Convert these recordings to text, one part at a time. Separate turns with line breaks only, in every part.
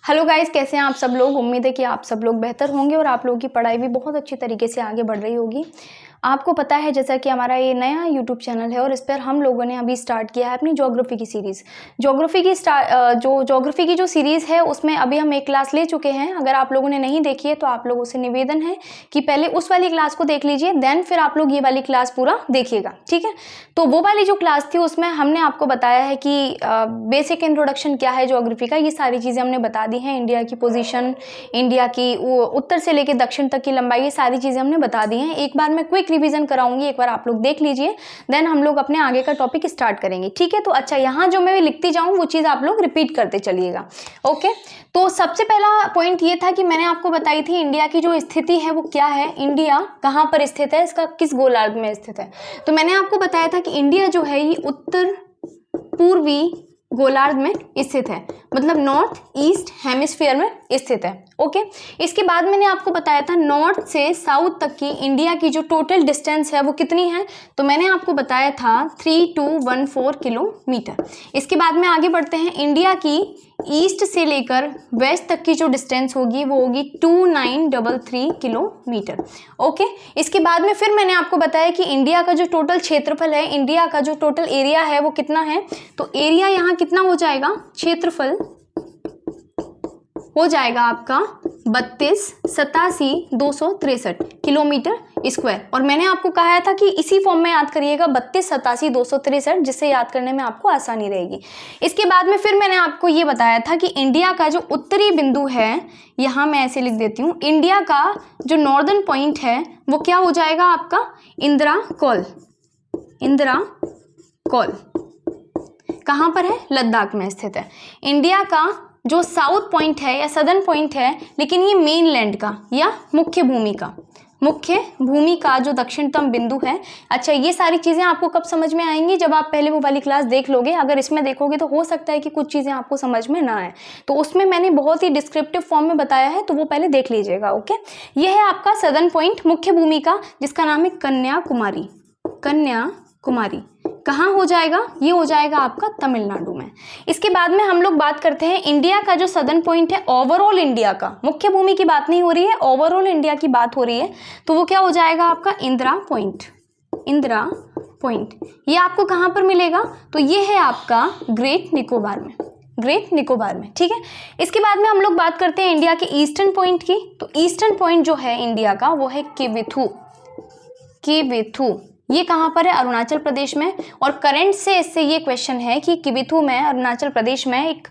Hello guys, कैसे हैं आप सब लोग। उम्मीद है कि आप सब लोग बेहतर होंगे और आप लोगों की पढ़ाई भी बहुत अच्छी तरीके से आगे बढ़ रही होगी। आपको पता है जैसा कि हमारा ये नया यूट्यूब चैनल है और इस पर हम लोगों ने अभी स्टार्ट किया है अपनी ज्योग्राफी की सीरीज़। ज्योग्राफी की जो सीरीज़ है उसमें अभी हम एक क्लास ले चुके हैं। अगर आप लोगों ने नहीं देखी है तो आप लोगों से निवेदन है कि पहले उस वाली क्लास को देख लीजिए, देन फिर आप लोग ये वाली क्लास पूरा देखिएगा, ठीक है। तो वो वाली जो क्लास थी उसमें हमने आपको बताया है कि बेसिक इंट्रोडक्शन क्या है ज्योग्राफी का, ये सारी चीज़ें हमने बता दी हैं। इंडिया की पोजीशन, इंडिया की उत्तर से लेकर दक्षिण तक की लंबाई, ये सारी चीज़ें हमने बता दी हैं। एक बार मैं क्विक रिवीजन कराऊंगी, एक बार आप लोग देख लीजिए, देन हम लोग अपने आगे का टॉपिक स्टार्ट करेंगे, ठीक है। तो अच्छा, यहाँ जो मैं लिखती जाऊँ वो चीज़ आप लोग रिपीट करते चलिएगा, ओके। तो सबसे पहला पॉइंट ये था कि मैंने आपको बताई थी इंडिया की जो स्थिति है वो क्या है, इंडिया कहाँ पर स्थित है, इसका किस गोलार्ध में स्थित है। तो मैंने आपको बताया था कि इंडिया जो है ये उत्तर पूर्वी गोलार्ध में स्थित है, मतलब नॉर्थ ईस्ट हेमिस्फीयर में स्थित है, ओके। इसके बाद मैंने आपको बताया था नॉर्थ से साउथ तक की इंडिया की जो टोटल डिस्टेंस है वो कितनी है, तो मैंने आपको बताया था 3214 किलोमीटर। इसके बाद में आगे बढ़ते हैं, इंडिया की ईस्ट से लेकर वेस्ट तक की जो डिस्टेंस होगी वो होगी 2933 किलोमीटर, ओके। इसके बाद में फिर मैंने आपको बताया कि इंडिया का जो टोटल क्षेत्रफल है, इंडिया का जो टोटल एरिया है वो कितना है, तो एरिया यहाँ कितना हो जाएगा, क्षेत्रफल हो जाएगा आपका 32,87,263 किलोमीटर स्क्वायर। और मैंने आपको कहा था कि इसी फॉर्म में याद करिएगा 32,87,263, जिससे याद करने में आपको आसानी रहेगी। इसके बाद में फिर मैंने आपको ये बताया था कि इंडिया का जो उत्तरी बिंदु है, यहाँ मैं ऐसे लिख देती हूँ, इंडिया का जो नॉर्दर्न पॉइंट है वो क्या हो जाएगा आपका, इंदिरा कॉल। इंदिरा कॉल कहाँ पर है, लद्दाख में स्थित है। इंडिया का जो साउथ पॉइंट है या सदर्न पॉइंट है, लेकिन ये मेन लैंड का या मुख्य भूमि का जो दक्षिणतम बिंदु है। अच्छा, ये सारी चीज़ें आपको कब समझ में आएंगी, जब आप पहले वो वाली क्लास देख लोगे। अगर इसमें देखोगे तो हो सकता है कि कुछ चीज़ें आपको समझ में ना आए, तो उसमें मैंने बहुत ही डिस्क्रिप्टिव फॉर्म में बताया है, तो वो पहले देख लीजिएगा, ओके। ये है आपका सदर्न पॉइंट मुख्य भूमि का, जिसका नाम है कन्याकुमारी। कन्याकुमारी कहाँ हो जाएगा, ये हो जाएगा आपका तमिलनाडु में। इसके बाद में हम लोग बात करते हैं इंडिया का जो सदर्न पॉइंट है, ओवरऑल इंडिया का, मुख्य भूमि की बात नहीं हो रही है, ओवरऑल इंडिया की बात हो रही है, तो वो क्या हो जाएगा आपका इंदिरा पॉइंट। इंदिरा पॉइंट ये आपको कहाँ पर मिलेगा, तो ये है आपका ग्रेट निकोबार में, ग्रेट निकोबार में, ठीक है। इसके बाद में हम लोग बात करते हैं इंडिया के ईस्टर्न पॉइंट की। तो ईस्टर्न पॉइंट जो है इंडिया का वो है किविथू। किविथू ये कहाँ पर है, अरुणाचल प्रदेश में। और करंट से इससे ये क्वेश्चन है कि किविथू में, अरुणाचल प्रदेश में एक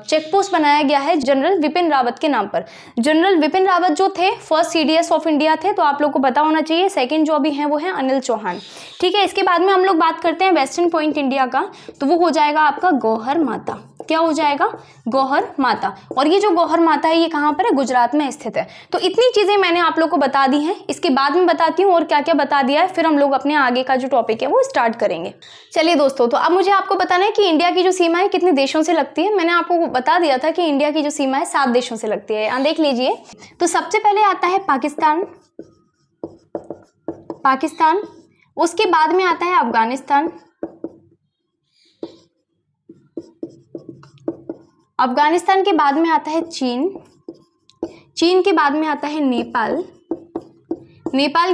चेक पोस्ट बनाया गया है जनरल विपिन रावत के नाम पर। जनरल विपिन रावत जो थे फर्स्ट सीडीएस ऑफ इंडिया थे, तो आप लोग को पता होना चाहिए। सेकंड जो अभी हैं वो है अनिल चौहान, ठीक है। इसके बाद में हम लोग बात करते हैं वेस्टर्न पॉइंट इंडिया का, तो वो हो जाएगा आपका गौहर माता। क्या हो जाएगा, गौहर माता। और ये जो गौहर माता है ये कहाँ पर है, गुजरात में स्थित है। तो इतनी चीजें मैंने आप लोग को बता दी हैं। इसके बाद में बताती हूँ और क्या क्या बता दिया है, फिर हम लोग अपने आगे का जो टॉपिक है वो स्टार्ट करेंगे। चलिए दोस्तों, तो अब मुझे आपको बताना है कि इंडिया की जो सीमा है कितने देशों से लगती है। मैंने आपको बता दिया था कि इंडिया की जो सीमा है 7 देशों से लगती है। यहाँ देख लीजिए, तो सबसे पहले आता है पाकिस्तान, उसके बाद में आता है अफगानिस्तान, अफगानिस्तान के बाद में आता है चीन के बाद में आता है नेपाल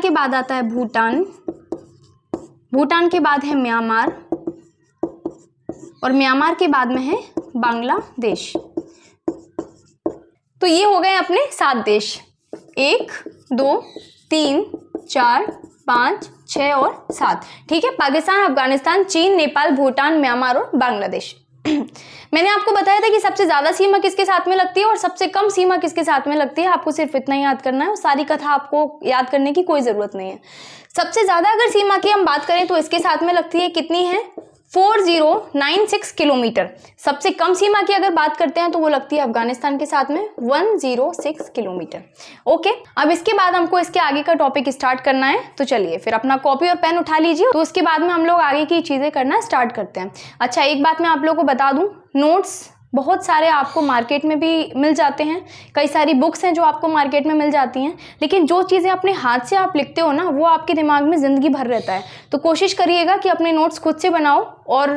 के बाद आता है भूटान के बाद है म्यांमार, और म्यांमार के बाद में है बांग्लादेश। तो ये हो गए अपने 7 देश, 1 2 3 4 5 6 और 7, ठीक है। पाकिस्तान, अफगानिस्तान, चीन, नेपाल, भूटान, म्यांमार और बांग्लादेश। मैंने आपको बताया था कि सबसे ज्यादा सीमा किसके साथ में लगती है और सबसे कम सीमा किसके साथ में लगती है। आपको सिर्फ इतना ही याद करना है, और सारी कथा आपको याद करने की कोई जरूरत नहीं है। सबसे ज्यादा अगर सीमा की हम बात करें तो इसके साथ में लगती है, कितनी है, 4096 किलोमीटर। सबसे कम सीमा की अगर बात करते हैं तो वो लगती है अफगानिस्तान के साथ में 106 किलोमीटर, ओके। अब इसके बाद हमको इसके आगे का टॉपिक स्टार्ट करना है, तो चलिए फिर अपना कॉपी और पेन उठा लीजिए, तो उसके बाद में हम लोग आगे की चीजें करना स्टार्ट करते हैं। अच्छा, एक बात मैं आप लोगों को बता दूं, नोट्स बहुत सारे आपको मार्केट में भी मिल जाते हैं, कई सारी बुक्स हैं जो आपको मार्केट में मिल जाती हैं, लेकिन जो चीज़ें अपने हाथ से आप लिखते हो ना, वो आपके दिमाग में ज़िंदगी भर रहता है। तो कोशिश करिएगा कि अपने नोट्स खुद से बनाओ और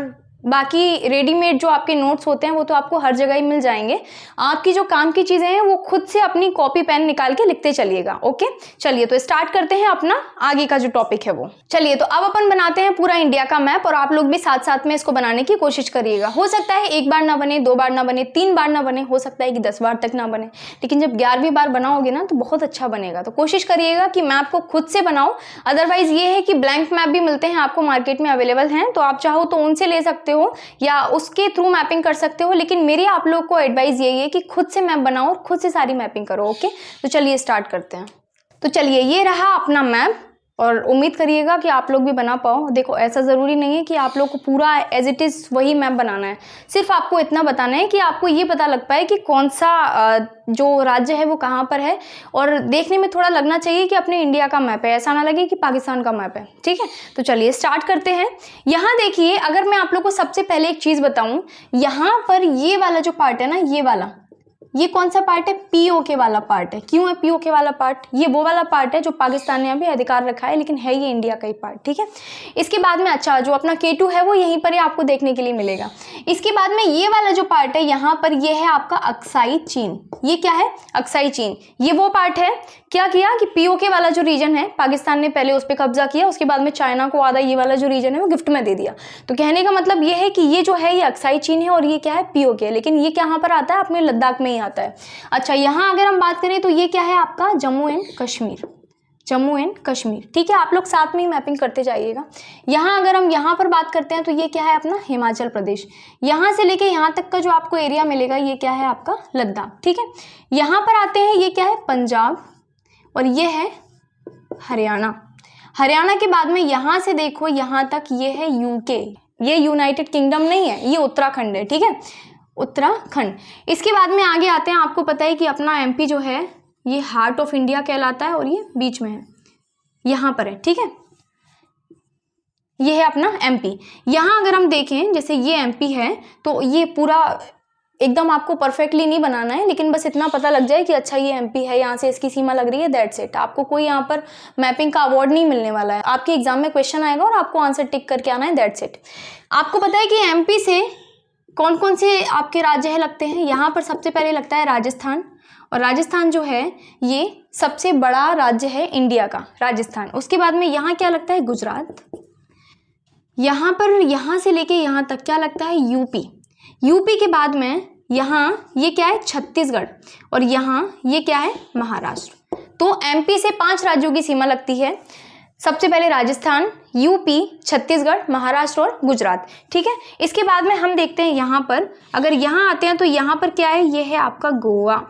बाकी रेडीमेड जो आपके नोट्स होते हैं वो तो आपको हर जगह ही मिल जाएंगे। आपकी जो काम की चीज़ें हैं वो खुद से अपनी कॉपी पेन निकाल के लिखते चलिएगा। ओके, चलिए तो स्टार्ट करते हैं अपना आगे का जो टॉपिक है वो। चलिए तो अब अपन बनाते हैं पूरा इंडिया का मैप, और आप लोग भी साथ साथ में इसको बनाने की कोशिश करिएगा। हो सकता है 1 बार ना बने, 2 बार ना बने, 3 बार ना बने, हो सकता है कि 10 बार तक ना बने, लेकिन जब 11वीं बार बनाओगे ना तो बहुत अच्छा बनेगा। तो कोशिश करिएगा कि मैप को खुद से बनाओ। अदरवाइज ये है कि ब्लैंक मैप भी मिलते हैं आपको, मार्केट में अवेलेबल हैं, तो आप चाहो तो उनसे ले सकते हो या उसके थ्रू मैपिंग कर सकते हो। लेकिन मेरी आप लोग को एडवाइस यही है कि खुद से मैप बनाओ और खुद से सारी मैपिंग करो। ओके, तो चलिए स्टार्ट करते हैं। तो चलिए ये रहा अपना मैप, और उम्मीद करिएगा कि आप लोग भी बना पाओ। देखो ऐसा ज़रूरी नहीं है कि आप लोग को पूरा एज इट इज़ वही मैप बनाना है, सिर्फ आपको इतना बताना है कि आपको ये पता लग पाए कि कौन सा जो राज्य है वो कहाँ पर है, और देखने में थोड़ा लगना चाहिए कि अपने इंडिया का मैप है, ऐसा ना लगे कि पाकिस्तान का मैप है। ठीक है, तो चलिए स्टार्ट करते हैं। यहाँ देखिए, अगर मैं आप लोग को सबसे पहले एक चीज़ बताऊँ, यहाँ पर ये वाला जो पार्ट है ना, ये कौन सा पार्ट है? पीओके वाला पार्ट है। क्यों है पीओके वाला पार्ट? ये वो वाला पार्ट है जो पाकिस्तान ने अभी अधिकार रखा है, लेकिन है ये इंडिया का ही पार्ट। ठीक है, इसके बाद में अच्छा जो अपना K2 है वो यहीं पर ही आपको देखने के लिए मिलेगा। इसके बाद में ये वाला जो पार्ट है यहाँ पर, ये है आपका अक्साई चीन। ये क्या है? अक्साई चीन। ये वो पार्ट है, क्या किया कि पीओके वाला जो रीजन है पाकिस्तान ने पहले उस पर कब्जा किया, उसके बाद में चाइना को आधा ये वाला जो रीजन है वो गिफ्ट में दे दिया। तो कहने का मतलब ये है कि ये जो है ये अक्साई चीन है, और ये क्या है? पीओके। लेकिन ये कहाँ पर आता है? अपने लद्दाख में ही आता है। अच्छा, यहाँ अगर हम बात करें तो ये क्या है आपका? जम्मू एंड कश्मीर। जम्मू एंड कश्मीर। ठीक है, आप लोग साथ में ही मैपिंग करते जाइएगा। यहाँ अगर हम यहाँ पर बात करते हैं तो ये क्या है अपना? हिमाचल प्रदेश। यहाँ से लेके यहाँ तक का जो आपको एरिया मिलेगा ये क्या है आपका? लद्दाख। ठीक है, यहाँ पर आते हैं, ये क्या है? पंजाब, और ये है हरियाणा। हरियाणा के बाद में यहाँ से देखो यहाँ तक ये है यूके। ये यूनाइटेड किंगडम नहीं है, ये उत्तराखंड है। ठीक है, उत्तराखंड। इसके बाद में आगे आते हैं, आपको पता है कि अपना एमपी जो है ये हार्ट ऑफ इंडिया कहलाता है, और ये बीच में है, यहाँ पर है। ठीक है, ये है अपना एमपी। यहाँ अगर हम देखें जैसे ये एमपी है, तो ये पूरा एकदम आपको परफेक्टली नहीं बनाना है, लेकिन बस इतना पता लग जाए कि अच्छा ये एमपी है, यहाँ से इसकी सीमा लग रही है, दैट्स इट। आपको कोई यहाँ पर मैपिंग का अवार्ड नहीं मिलने वाला है। आपके एग्जाम में क्वेश्चन आएगा और आपको आंसर टिक करके आना है, दैट्स इट। आपको पता है कि एमपी से कौन कौन से आपके राज्य लगते हैं? यहाँ पर सबसे पहले लगता है राजस्थान, और राजस्थान जो है ये सबसे बड़ा राज्य है इंडिया का, राजस्थान। उसके बाद में यहाँ क्या लगता है? गुजरात। यहाँ पर यहाँ से लेके यहाँ तक क्या लगता है? यूपी। यूपी के बाद में यहाँ ये क्या है? छत्तीसगढ़, और यहाँ ये क्या है? महाराष्ट्र। तो एमपी से 5 राज्यों की सीमा लगती है। सबसे पहले राजस्थान, यूपी, छत्तीसगढ़, महाराष्ट्र और गुजरात। ठीक है, इसके बाद में हम देखते हैं यहाँ पर, अगर यहाँ आते हैं तो यहाँ पर क्या है? ये है आपका गोवा।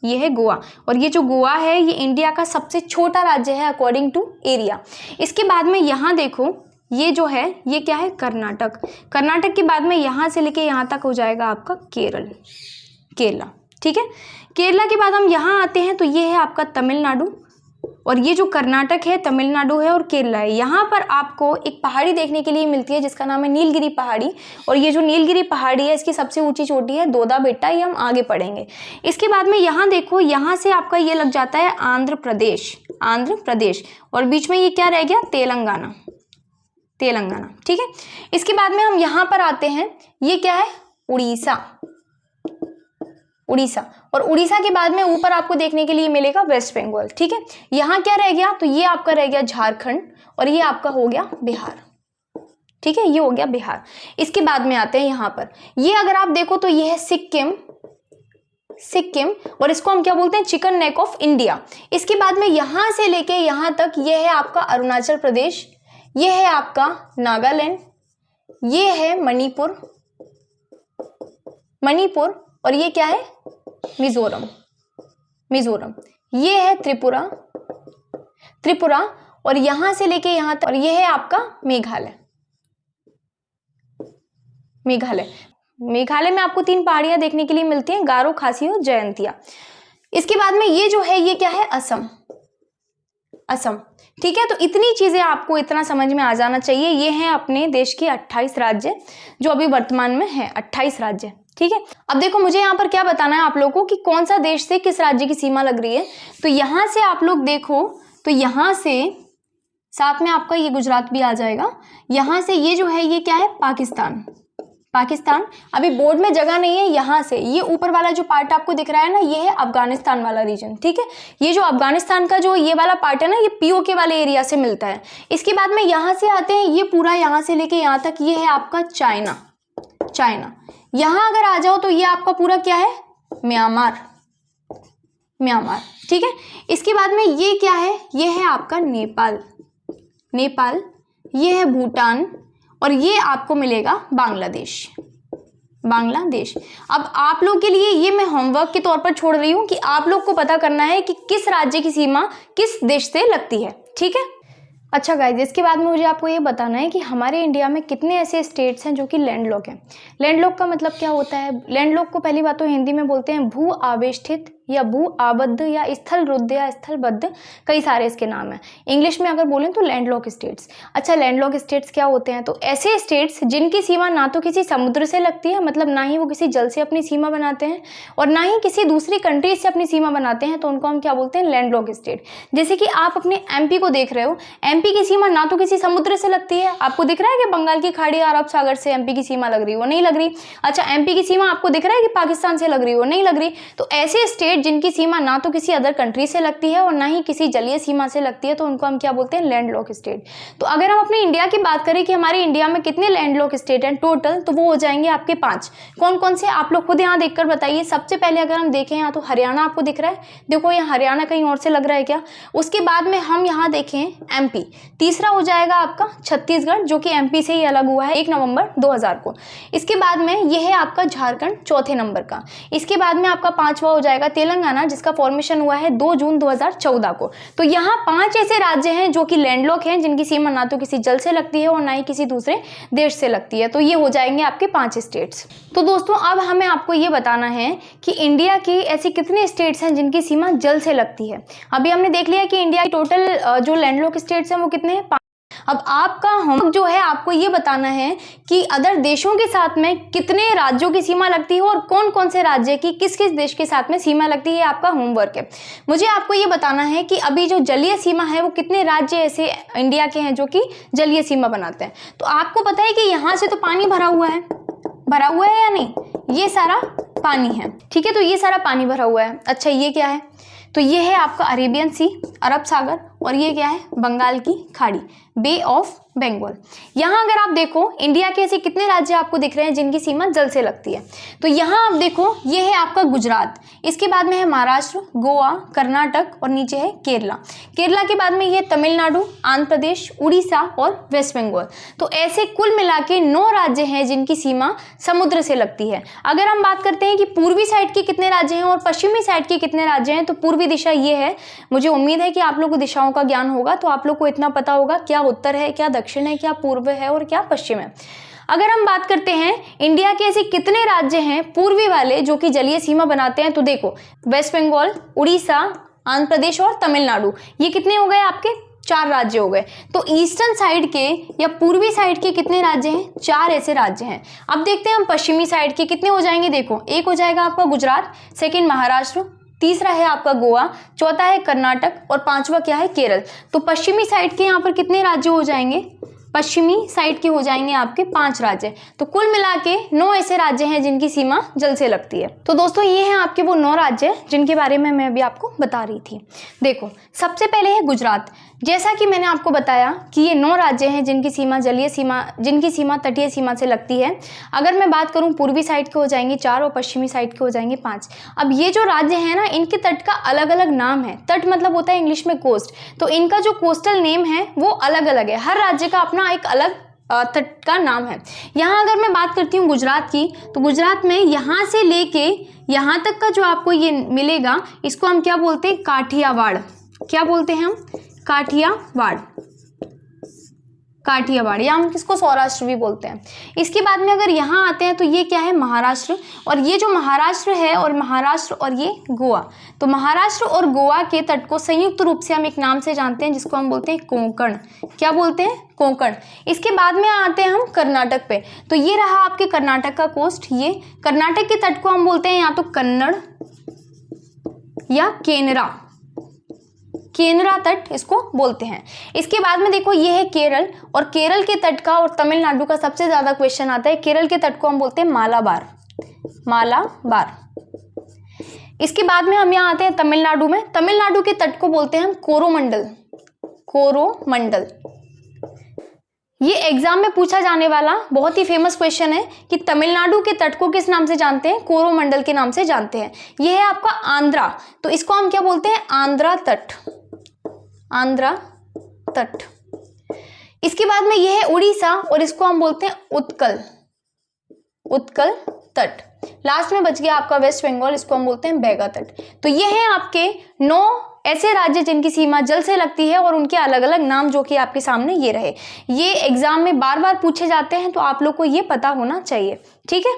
ये है गोवा, और ये जो गोवा है ये इंडिया का सबसे छोटा राज्य है अकॉर्डिंग टू एरिया। इसके बाद में यहाँ देखो, ये जो है ये क्या है? कर्नाटक। कर्नाटक के बाद में यहाँ से लेके यहाँ तक हो जाएगा आपका केरला। ठीक है, केरला के बाद हम यहाँ आते हैं तो ये है आपका तमिलनाडु, और ये जो कर्नाटक है, तमिलनाडु है और केरला है। यहाँ पर आपको एक पहाड़ी देखने के लिए मिलती है जिसका नाम है नीलगिरी पहाड़ी, और ये जो नीलगिरी पहाड़ी है इसकी सबसे ऊंची चोटी है दोदा बेट्टा, ये हम आगे पढ़ेंगे। इसके बाद में यहाँ देखो, यहाँ से आपका ये लग जाता है आंध्र प्रदेश, और बीच में ये क्या रह गया? तेलंगाना। ठीक है, इसके बाद में हम यहाँ पर आते हैं, ये क्या है? उड़ीसा, और उड़ीसा के बाद में ऊपर आपको देखने के लिए मिलेगा वेस्ट बंगाल। ठीक है, यहाँ क्या रह गया? तो ये आपका रह गया झारखंड, और ये आपका हो गया बिहार। ठीक है, ये हो गया बिहार। इसके बाद में आते हैं यहाँ पर, ये अगर आप देखो तो ये है सिक्किम, और इसको हम क्या बोलते हैं? Chicken neck of India. इसके बाद में यहाँ से लेके यहाँ तक ये है आपका अरुणाचल प्रदेश, ये है आपका नागालैंड, ये है मणिपुर, और ये क्या है? मिजोरम। ये है त्रिपुरा, और यहां से लेके यहां तक, और ये है आपका मेघालय में आपको 3 पहाड़ियां देखने के लिए मिलती हैं, गारो, खासी और जयंतिया। इसके बाद में ये जो है ये क्या है? असम। ठीक है, तो इतनी चीजें आपको इतना समझ में आ जाना चाहिए। ये हैं अपने देश के 28 राज्य जो अभी वर्तमान में है, 28 राज्य। ठीक है, अब देखो मुझे यहाँ पर क्या बताना है आप लोगों को कि कौन सा देश से किस राज्य की सीमा लग रही है। तो यहाँ से आप लोग देखो तो यहाँ से साथ में आपका ये गुजरात भी आ जाएगा। यहाँ से ये जो है ये क्या है? पाकिस्तान। पाकिस्तान। अभी बोर्ड में जगह नहीं है, यहाँ से ये ऊपर वाला जो पार्ट आपको दिख रहा है ना, ये है अफगानिस्तान वाला रीजन, ठीक है। ये जो अफगानिस्तान का जो ये वाला पार्ट है ना, ये पीओके वाले एरिया से मिलता है। इसके बाद में यहाँ से आते हैं, ये पूरा यहाँ से लेके यहाँ तक ये है आपका चाइना। चाइना यहाँ अगर आ जाओ तो ये आपका पूरा क्या है, म्यांमार। म्यांमार, ठीक है। इसके बाद में ये क्या है, ये है आपका नेपाल। नेपाल, ये है भूटान, और ये आपको मिलेगा बांग्लादेश। बांग्लादेश। अब आप लोग के लिए ये मैं होमवर्क के तौर पर छोड़ रही हूँ कि आप लोग को पता करना है कि किस राज्य की सीमा किस देश से लगती है, ठीक है। अच्छा गाइज, इसके बाद में मुझे आपको ये बताना है कि हमारे इंडिया में कितने ऐसे स्टेट्स हैं जो कि लैंडलॉक हैं। लैंडलॉक का मतलब क्या होता है? लैंडलॉक को पहली बात तो हिंदी में बोलते हैं भू आवेष्टित या भू आबद्ध या स्थल रुद्ध या स्थलबद्ध, कई सारे इसके नाम हैं। इंग्लिश में अगर बोलें तो लैंडलॉक स्टेट्स। अच्छा, लैंडलॉक स्टेट्स क्या होते हैं? तो ऐसे स्टेट्स जिनकी सीमा ना तो किसी समुद्र से लगती है, मतलब ना ही वो किसी जल से अपनी सीमा बनाते हैं, और ना ही किसी दूसरी कंट्री से अपनी सीमा बनाते हैं, तो उनको हम क्या बोलते हैं? Landlock state. जैसे कि आप अपने एमपी को देख रहे हो, एमपी की सीमा ना तो किसी समुद्र से लगती है, आपको दिख रहा है कि बंगाल की खाड़ी या अरब सागर से एमपी की सीमा लग रही हो, नहीं लग रही। अच्छा, एमपी की सीमा आपको दिख रहा है कि पाकिस्तान से लग रही हो, नहीं लग रही। तो ऐसे स्टेट जिनकी सीमा ना तो किसी अदर कंट्री से लगती है और ना ही किसी जलीय सीमा से लगती है, तो उनको हम क्या बोलते हैं? Landlock state. तो अगर हम अपने इंडिया की बात करें कि हमारे इंडिया में कितने लैंडलॉक स्टेट हैं टोटल, तो वो हो जाएंगे आपके 5। कौन कौन से आप लोग खुद यहाँ देखकर बताइए। सबसे पहले अगर हम देखें यहाँ, तो हरियाणा आपको दिख रहा है, देखो यहाँ हरियाणा कहीं और से लग रहा है क्या। उसके बाद में हम यहाँ देखें एमपी, तीसरा हो जाएगा आपका छत्तीसगढ़, जो कि एमपी से ही अलग हुआ है 1 नवंबर 2000 को। इसके बाद में ये है आपका झारखंड चौथे नंबर का। इसके बाद में आपका 5वां हो जाएगा तेलंगाना, जिसका फॉर्मेशन हुआ है 2 जून 2014 को। तो यहाँ 5 ऐसे राज्य हैं जो कि लैंडलॉक हैं, जिनकी सीमा ना तो किसी जल से लगती है और ना ही किसी दूसरे देश से लगती है। तो ये हो जाएंगे आपके 5 स्टेट्स। तो दोस्तों, अब हमें आपको ये बताना है कि इंडिया की ऐसी कितने स्टेट्स हैं जिनकी सीमा जल से लगती है। अभी हमने देख लिया कि इंडिया की टोटल जो लैंडलॉक स्टेट्स हैं वो कितने हैं, 5। अब आपका होमवर्क जो है, आपको ये बताना है कि अदर देशों के साथ में कितने राज्यों की सीमा लगती है और कौन कौन से राज्य की किस किस देश के साथ में सीमा लगती है, आपका होमवर्क है। मुझे आपको ये बताना है कि अभी जो जलीय सीमा है वो कितने राज्य ऐसे इंडिया के हैं जो कि जलीय सीमा बनाते हैं। तो आपको पता है कि यहाँ से तो पानी भरा हुआ है या नहीं? ये सारा पानी है, ठीक है। तो ये सारा पानी भरा हुआ है। अच्छा, ये क्या है? तो ये है आपका अरेबियन सी, अरब सागर, और ये क्या है? बंगाल की खाड़ी, बे ऑफ बंगाल। यहाँ अगर आप देखो, इंडिया के ऐसे कितने राज्य आपको दिख रहे हैं जिनकी सीमा जल से लगती है। तो यहाँ आप देखो, ये है आपका गुजरात, इसके बाद में है महाराष्ट्र, गोवा, कर्नाटक, और नीचे है केरला। केरला के बाद में ये तमिलनाडु, आंध्र प्रदेश, उड़ीसा और वेस्ट बंगाल। तो ऐसे कुल मिला के 9 राज्य हैं जिनकी सीमा समुद्र से लगती है। अगर हम बात करते हैं कि पूर्वी साइड के कितने राज्य हैं और पश्चिमी साइड के कितने राज्य हैं, तो पूर्वी दिशा ये है। मुझे उम्मीद है कि आप लोग को दिशाओं का ज्ञान होगा, तो आप लोग को इतना पता होगा क्या उत्तर है, क्या दक्षिण है, क्या पूर्व है और क्या पश्चिम है। अगर हम बात करते हैं इंडिया के ऐसे कितने राज्य हैं पूर्वी वाले जो कि जलीय सीमा बनाते हैं, तो देखो वेस्ट बंगाल, उड़ीसा, आंध्र प्रदेश और तमिलनाडु, ये कितने हो गए? आपके 4 राज्य हो गए। तो ईस्टर्न साइड के या पूर्वी साइड के कितने राज्य हैं? 4 ऐसे राज्य हैं। अब देखते हैं हम पश्चिमी साइड के कितने हो जाएंगे। देखो, एक हो जाएगा आपका गुजरात, सेकंड महाराष्ट्र, तीसरा है आपका गोवा, चौथा है कर्नाटक, और 5वां क्या है? केरल। तो पश्चिमी साइड के यहाँ पर कितने राज्य हो जाएंगे? पश्चिमी साइड के हो जाएंगे आपके 5 राज्य। तो कुल मिला के 9 ऐसे राज्य हैं जिनकी सीमा जल से लगती है। तो दोस्तों, ये हैं आपके वो 9 राज्य जिनके बारे में मैं अभी आपको बता रही थी। देखो, सबसे पहले है गुजरात। जैसा कि मैंने आपको बताया कि ये 9 राज्य हैं जिनकी सीमा जलीय सीमा, जिनकी सीमा तटीय सीमा से लगती है। अगर मैं बात करूं, पूर्वी साइड के हो जाएंगे 4 और पश्चिमी साइड के हो जाएंगे 5। अब ये जो राज्य हैं ना, इनके तट का अलग अलग नाम है। तट मतलब होता है इंग्लिश में कोस्ट, तो इनका जो कोस्टल नेम है वो अलग अलग है। हर राज्य का अपना एक अलग तट का नाम है। यहाँ अगर मैं बात करती हूँ गुजरात की, तो गुजरात में यहाँ से लेके यहाँ तक का जो आपको ये मिलेगा, इसको हम क्या बोलते हैं? काठियावाड़। क्या बोलते हैं हम? काठियावाड़। काठियावाड़, या हम किसको सौराष्ट्र भी बोलते हैं। इसके बाद में अगर यहाँ आते हैं तो ये क्या है? महाराष्ट्र। और ये जो महाराष्ट्र है, और महाराष्ट्र और ये गोवा, तो महाराष्ट्र और गोवा के तट को संयुक्त रूप से हम एक नाम से जानते हैं जिसको हम बोलते हैं कोंकण। क्या बोलते हैं? कोंकण। इसके बाद में आते हैं हम कर्नाटक पे, तो ये रहा आपके कर्नाटक का कोस्ट। ये कर्नाटक के तट को हम बोलते हैं या तो कन्नड़ या केनरा। केनरा तट इसको बोलते हैं। इसके बाद में देखो ये है केरल, और केरल के तट का और तमिलनाडु का सबसे ज्यादा क्वेश्चन आता है। केरल के तट को हम बोलते हैं मालाबार, मालाबार। इसके बाद में हम यहाँ आते हैं तमिलनाडु में। तमिलनाडु के तट को बोलते हैं हम कोरोमंडल, कोरोमंडल। ये एग्जाम में पूछा जाने वाला बहुत ही फेमस क्वेश्चन है कि तमिलनाडु के तट को किस नाम से जानते हैं? कोरोमंडल के नाम से जानते हैं। ये है आपका आंध्रा, तो इसको हम क्या बोलते हैं? आंध्रा तट, आंध्रा तट। इसके बाद में ये है उड़ीसा, और इसको हम बोलते हैं उत्कल, उत्कल तट। लास्ट में बच गया आपका वेस्ट बंगाल, इसको हम बोलते हैं बैगा तट। तो ये हैं आपके 9 ऐसे राज्य जिनकी सीमा जल से लगती है, और उनके अलग अलग नाम जो कि आपके सामने ये रहे। ये एग्जाम में बार बार पूछे जाते हैं, तो आप लोग को ये पता होना चाहिए, ठीक है।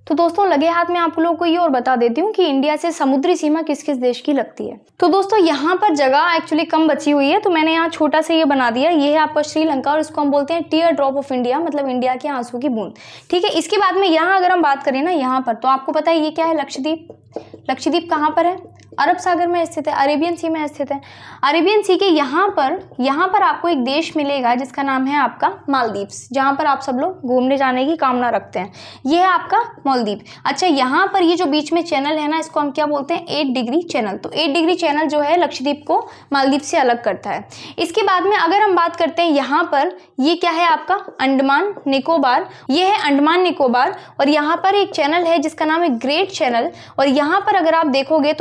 तो दोस्तों लगे हाथ में आप लोगों को ये और बता देती हूँ कि इंडिया से समुद्री सीमा किस किस देश की लगती है। तो दोस्तों यहाँ पर जगह एक्चुअली कम बची हुई है, तो मैंने यहाँ छोटा सा ये बना दिया। ये है आपका श्रीलंका, और इसको हम बोलते हैं टीयर ड्रॉप ऑफ इंडिया, मतलब इंडिया के आंसू की बूंद, ठीक है। इसके बाद में यहाँ अगर हम बात करें ना, यहाँ पर तो आपको पता है ये क्या है? लक्षद्वीप। लक्षद्वीप कहाँ पर है? अरब सागर में स्थित है, अरेबियन सी में स्थित है। अरेबियन सी के यहाँ पर आपको एक देश मिलेगा जिसका नाम है आपका मालदीव्स, जहाँ पर आप सब लोग घूमने जाने की कामना रखते हैं। ये है आपका मालदीव। अच्छा, यहाँ पर ये जो बीच में चैनल है ना, इसको हम क्या बोलते हैं? 8 डिग्री चैनल। तो 8 डिग्री चैनल जो है लक्षद्वीप को मालदीव से अलग करता है। इसके बाद में अगर हम बात करते हैं यहाँ पर, ये क्या है आपका? अंडमान निकोबार। ये है अंडमान निकोबार, और यहाँ पर एक चैनल है जिसका नाम है ग्रेट चैनल। और यहाँ पर अगर आप देखोगे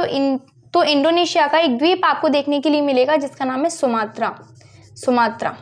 तो इंडोनेशिया का एक द्वीप आपको देखने के लिए मिलेगा जिसका नाम है सुमात्रा, सुमात्रा,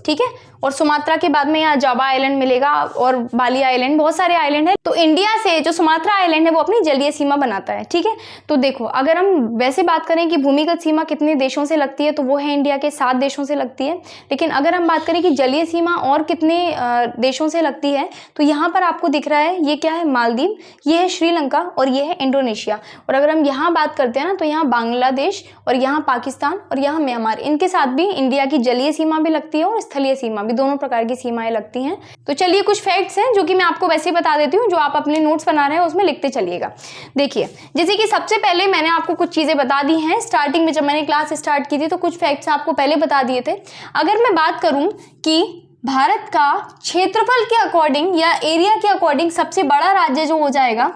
ठीक है। और सुमात्रा के बाद में यहाँ जावा आइलैंड मिलेगा, और बाली आइलैंड, बहुत सारे आइलैंड है। तो इंडिया से जो सुमात्रा आइलैंड है वो अपनी जलीय सीमा बनाता है, ठीक है। तो देखो अगर हम वैसे बात करें कि भूमिगत सीमा कितने देशों से लगती है, तो वो है इंडिया के 7 देशों से लगती है। लेकिन अगर हम बात करें कि जलीय सीमा और कितने देशों से लगती है, तो यहाँ पर आपको दिख रहा है ये क्या है? मालदीव, ये है श्रीलंका, और ये है इंडोनेशिया। और अगर हम यहाँ बात करते हैं ना, तो यहाँ बांग्लादेश, और यहाँ पाकिस्तान, और यहाँ म्यांमार, इनके साथ भी इंडिया की जलीय सीमा भी लगती है और स्थलीय सीमा भी, दोनों प्रकार की सीमाएं लगती हैं। तो चलिए कुछ फैक्ट्स हैं जो कि मैं आपको वैसे ही बता देती हूँ, जो आप अपने नोट्स बना रहे हैं उसमें लिखते चलिएगा। देखिए, जैसे कि सबसे पहले मैंने आपको कुछ चीजें बता दी हैं स्टार्टिंग में, जब मैंने क्लास स्टार्ट की थी तो कुछ फैक्ट्स आपको पहले बता दिए थे। अगर मैं बात करूं कि भारत का क्षेत्रफल के अकॉर्डिंग या एरिया के अकॉर्डिंग सबसे बड़ा राज्य जो हो जाएगा,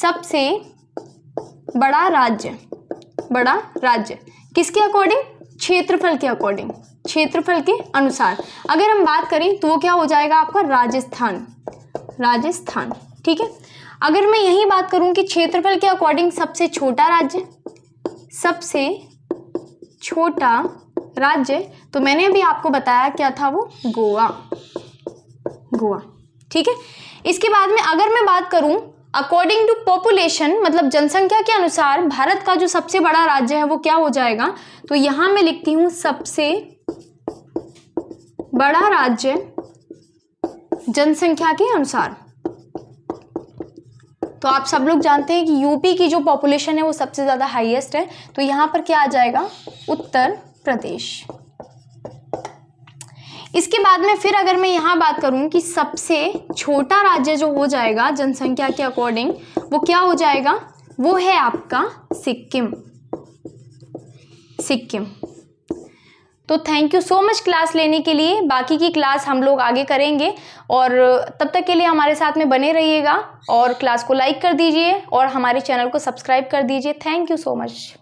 सबसे बड़ा राज्य, बड़ा राज्य किसके अकॉर्डिंग? क्षेत्रफल के अकॉर्डिंग, क्षेत्रफल के अनुसार अगर हम बात करें तो वो क्या हो जाएगा आपका? राजस्थान, राजस्थान, ठीक है। अगर मैं यही बात करूं कि क्षेत्रफल के अकॉर्डिंग सबसे छोटा राज्य, सबसे छोटा राज्य, तो मैंने अभी आपको बताया क्या था वो? गोवा, गोवा, ठीक है। इसके बाद में अगर मैं बात करूं अकॉर्डिंग टू पॉपुलेशन, मतलब जनसंख्या के अनुसार भारत का जो सबसे बड़ा राज्य है वो क्या हो जाएगा? तो यहां मैं लिखती हूं सबसे बड़ा राज्य जनसंख्या के अनुसार। तो आप सब लोग जानते हैं कि यूपी की जो पॉपुलेशन है वो सबसे ज्यादा हाईएस्ट है, तो यहां पर क्या आ जाएगा? उत्तर प्रदेश। इसके बाद में फिर अगर मैं यहाँ बात करूँ कि सबसे छोटा राज्य जो हो जाएगा जनसंख्या के अकॉर्डिंग, वो क्या हो जाएगा? वो है आपका सिक्किम, सिक्किम। तो thank you so much class लेने के लिए। बाकी की क्लास हम लोग आगे करेंगे, और तब तक के लिए हमारे साथ में बने रहिएगा, और क्लास को लाइक कर दीजिए और हमारे चैनल को सब्सक्राइब कर दीजिए। Thank you so much.